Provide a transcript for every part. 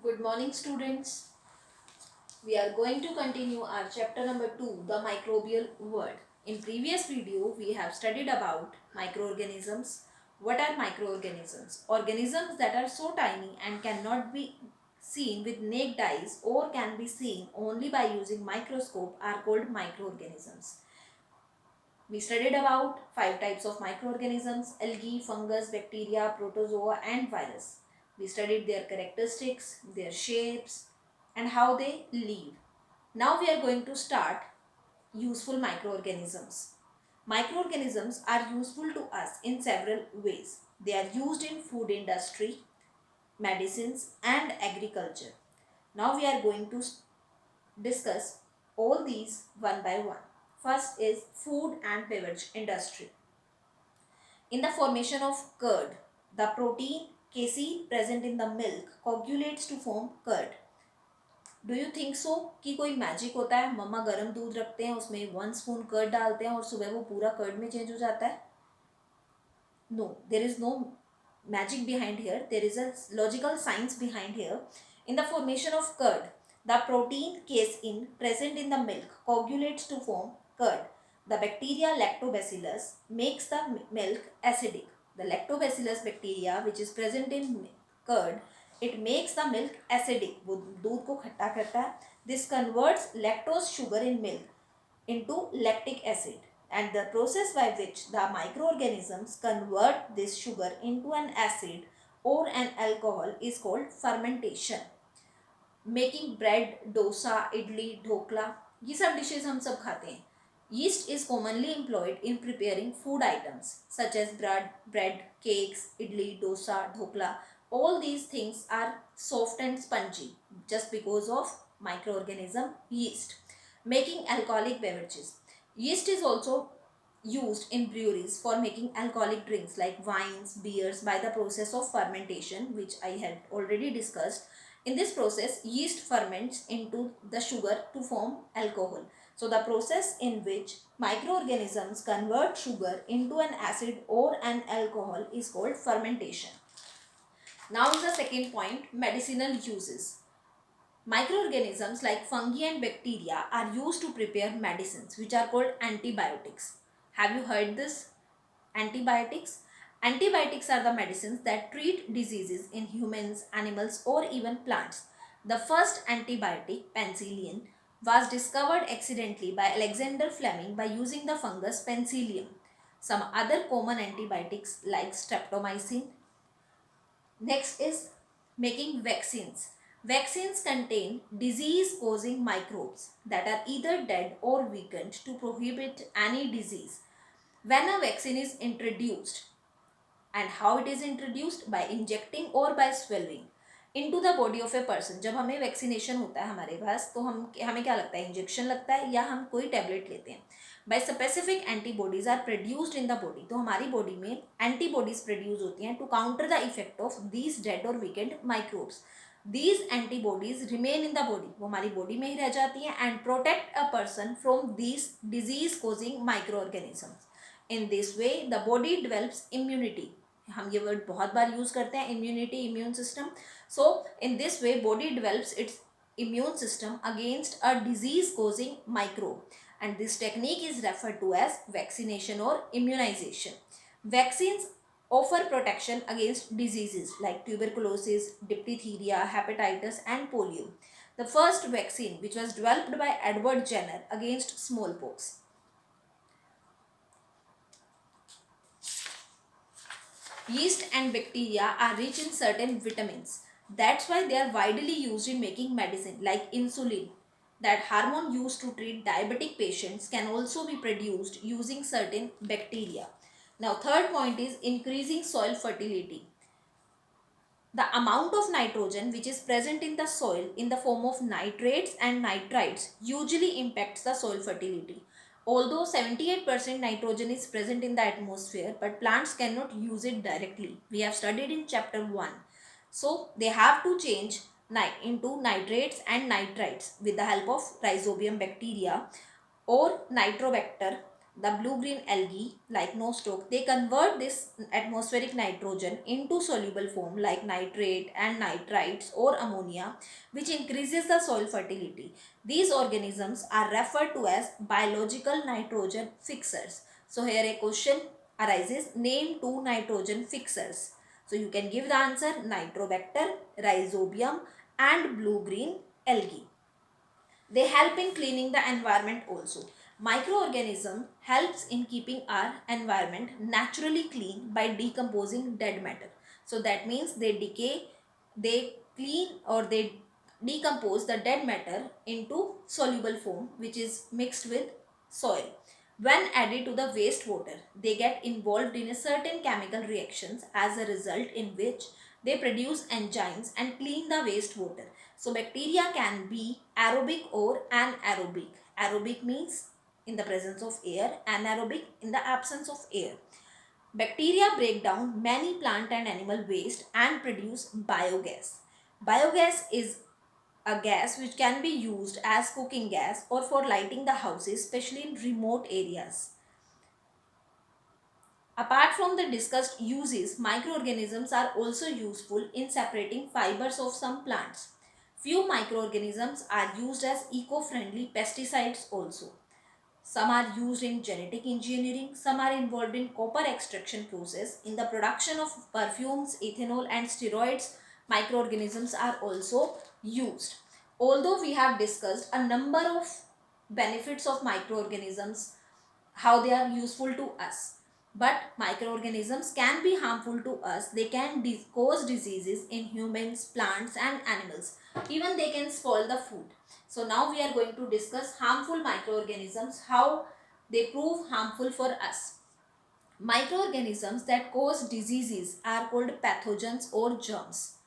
Good morning, students. We are going to continue our chapter number 2, the microbial world. In previous video, we have studied about microorganisms. What are microorganisms? Organisms that are so tiny and cannot be seen with naked eyes or can be seen only by using microscope are called microorganisms. We studied about 5 types of microorganisms: algae, fungus, bacteria, protozoa and virus. We studied their characteristics, their shapes and how they live. Now we are going to start useful microorganisms. Microorganisms are useful to us in several ways. They are used in food industry, medicines and agriculture. Now we are going to discuss all these one by one. First is food and beverage industry. In the formation of curd, the protein casein present in the milk coagulates to form curd. Do you think so कि कोई magic होता है, मम्मा गर्म दूध रखते हैं, उसमें 1 spoon curd डालते हैं और सुबह वो पूरा कर्ड में चेंज हो जाता है? No, there is no magic behind here. There is a logical science behind here. In the formation of curd, the protein casein present in the milk coagulates to form curd. The bacteria lactobacillus makes the milk acidic. The lactobacillus bacteria which is present in curd, it makes the milk acidic. वो दूध को खट्टा करता है. This converts lactose sugar in milk into lactic acid, and the process by which the microorganisms convert this sugar into an acid or an alcohol is called fermentation. Making bread, dosa, idli, dhokla, ये सब dishes हम सब खाते हैं. Yeast is commonly employed in preparing food items such as bread, cakes, idli, dosa, dhokla. All these things are soft and spongy just because of microorganism yeast. Making alcoholic beverages. Yeast is also used in breweries for making alcoholic drinks like wines, beers by the process of fermentation, which I had already discussed. In this process, yeast ferments into the sugar to form alcohol. So the process in which microorganisms convert sugar into an acid or an alcohol is called fermentation. Now is the second point, medicinal uses. Microorganisms like fungi and bacteria are used to prepare medicines which are called antibiotics. Have you heard this? Antibiotics? Antibiotics are the medicines that treat diseases in humans, animals or even plants. The first antibiotic, penicillin, was discovered accidentally by Alexander Fleming by using the fungus Penicillium. Some other common antibiotics like streptomycin. Next is making vaccines. Vaccines contain disease-causing microbes that are either dead or weakened to prohibit any disease. When a vaccine is introduced, and how it is introduced? By injecting or by swallowing into the body of a person. जब हमें vaccination होता है हमारे पास तो हमें क्या लगता है? इंजेक्शन लगता है या हम कोई टैबलेट लेते हैं. By specific antibodies are produced in the body. तो हमारी बॉडी में एंटीबॉडीज प्रोड्यूस होती हैं to counter the effect of these dead or weakened microbes. These antibodies remain in the body. वो हमारी बॉडी में ही रह जाती हैं and protect a person from these disease causing micro organisms. In this way the body develops immunity. हम ये word बहुत बार यूज करते हैं, immunity, immune system. So in this way body develops it's immune system against a disease causing microbe, and this technique is referred to as vaccination or immunization. Vaccines offer protection against diseases like tuberculosis, diphtheria, hepatitis and polio. The first vaccine, which was developed by Edward Jenner against smallpox. Yeast and bacteria are rich in certain vitamins. That's why they are widely used in making medicine like insulin. That hormone used to treat diabetic patients can also be produced using certain bacteria. Now third point is increasing soil fertility. The amount of nitrogen which is present in the soil in the form of nitrates and nitrites usually impacts the soil fertility. Although 78% nitrogen is present in the atmosphere, but plants cannot use it directly. We have studied in chapter 1. So they have to change into nitrates and nitrites with the help of rhizobium bacteria or nitrobacter the blue-green algae like nostoc, they convert this atmospheric nitrogen into soluble form like nitrate and nitrites or ammonia, which increases the soil fertility. These organisms are referred to as biological nitrogen fixers. So here a question arises, name two nitrogen fixers. So you can give the answer Nitrobacter, Rhizobium and blue-green algae. They help in cleaning the environment also. Microorganism helps in keeping our environment naturally clean by decomposing dead matter. So that means they decay, they clean or they decompose the dead matter into soluble form which is mixed with soil. When added to the wastewater, they get involved in a certain chemical reactions as a result in which they produce enzymes and clean the wastewater. So bacteria can be aerobic or anaerobic. Aerobic means in the presence of air, anaerobic in the absence of air. Bacteria break down many plant and animal waste and produce biogas. Biogas is a gas which can be used as cooking gas or for lighting the houses, especially in remote areas. Apart from the discussed uses, microorganisms are also useful in separating fibers of some plants. Few microorganisms are used as eco-friendly pesticides also. Some are used in genetic engineering, some are involved in copper extraction process. In the production of perfumes, ethanol and steroids, microorganisms are also used. Although we have discussed a number of benefits of microorganisms, how they are useful to us, but microorganisms can be harmful to us. They can cause diseases in humans, plants and animals. Even they can spoil the food. So now we are going to discuss harmful microorganisms, how they prove harmful for us. Microorganisms that cause diseases are called pathogens or germs.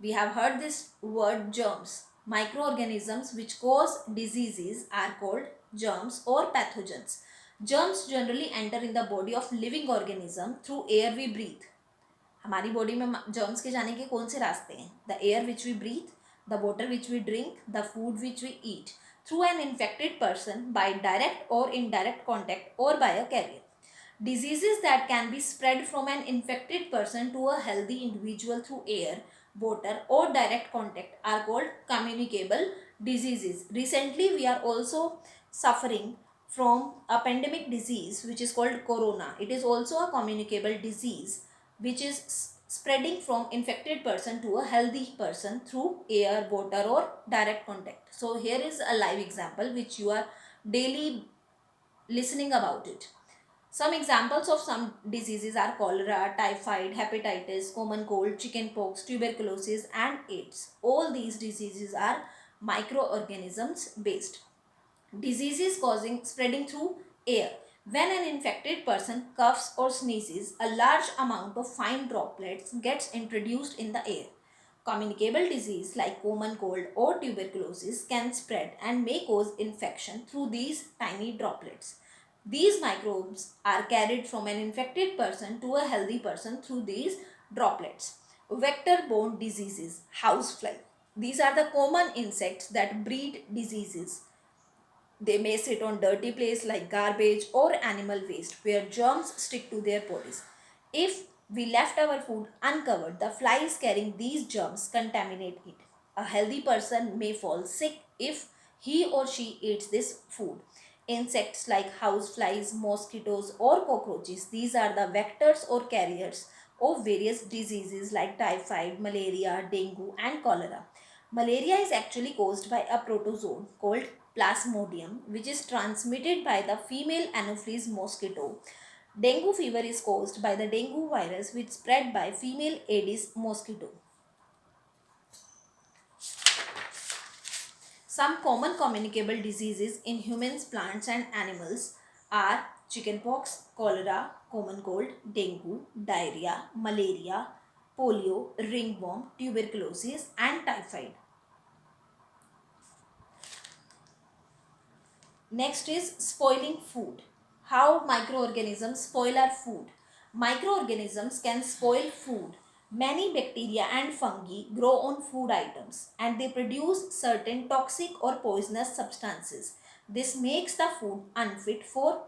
We have heard this word germs. Microorganisms which cause diseases are called germs or pathogens. Germs generally enter in the body of living organism through air we breathe. हमारी body में germs के जाने के कौन से रास्ते हैं? The air which we breathe, the water which we drink, the food which we eat, through an infected person by direct or indirect contact or by a carrier. Diseases that can be spread from an infected person to a healthy individual through air, water or direct contact are called communicable diseases. Recently, we are also suffering from a pandemic disease which is called corona. It is also a communicable disease which is spreading from infected person to a healthy person through air, water or direct contact. So here is a live example which you are daily listening about it. Some examples of some diseases are cholera, typhoid, hepatitis, common cold, chickenpox, tuberculosis and AIDS. All these diseases are microorganisms based. Diseases causing spreading through air. When an infected person coughs or sneezes, a large amount of fine droplets gets introduced in the air. Communicable disease like common cold or tuberculosis can spread and may cause infection through these tiny droplets. These microbes are carried from an infected person to a healthy person through these droplets. Vector-borne diseases, housefly. These are the common insects that breed diseases. They may sit on dirty place like garbage or animal waste where germs stick to their bodies. If we left our food uncovered, the flies carrying these germs contaminate it. A healthy person may fall sick if he or she eats this food. Insects like houseflies, mosquitoes or cockroaches, these are the vectors or carriers of various diseases like typhoid, malaria, dengue and cholera. Malaria is actually caused by a protozoan called Plasmodium, which is transmitted by the female Anopheles mosquito. Dengue fever is caused by the dengue virus, which spread by female Aedes mosquito. Some common communicable diseases in humans, plants and animals are chickenpox, cholera, common cold, dengue, diarrhea, malaria, polio, ringworm, tuberculosis and typhoid. Next is spoiling food. How microorganisms spoil our food. Microorganisms can spoil food. Many bacteria and fungi grow on food items and they produce certain toxic or poisonous substances. This makes the food unfit for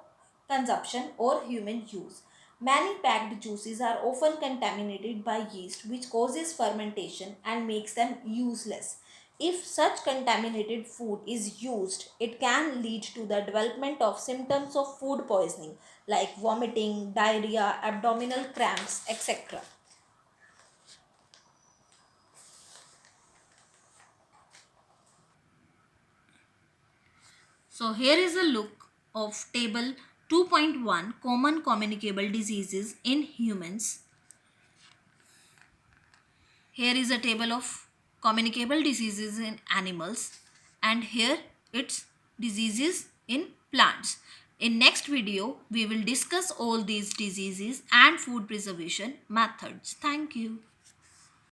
consumption or human use. Many packed juices are often contaminated by yeast, which causes fermentation and makes them useless. If such contaminated food is used, it can lead to the development of symptoms of food poisoning like vomiting, diarrhea, abdominal cramps, etc. So here is a look of table 2.1 common communicable diseases in humans. Here is a table of communicable diseases in animals, and here it's diseases in plants. In next video, we will discuss all these diseases and food preservation methods. Thank you.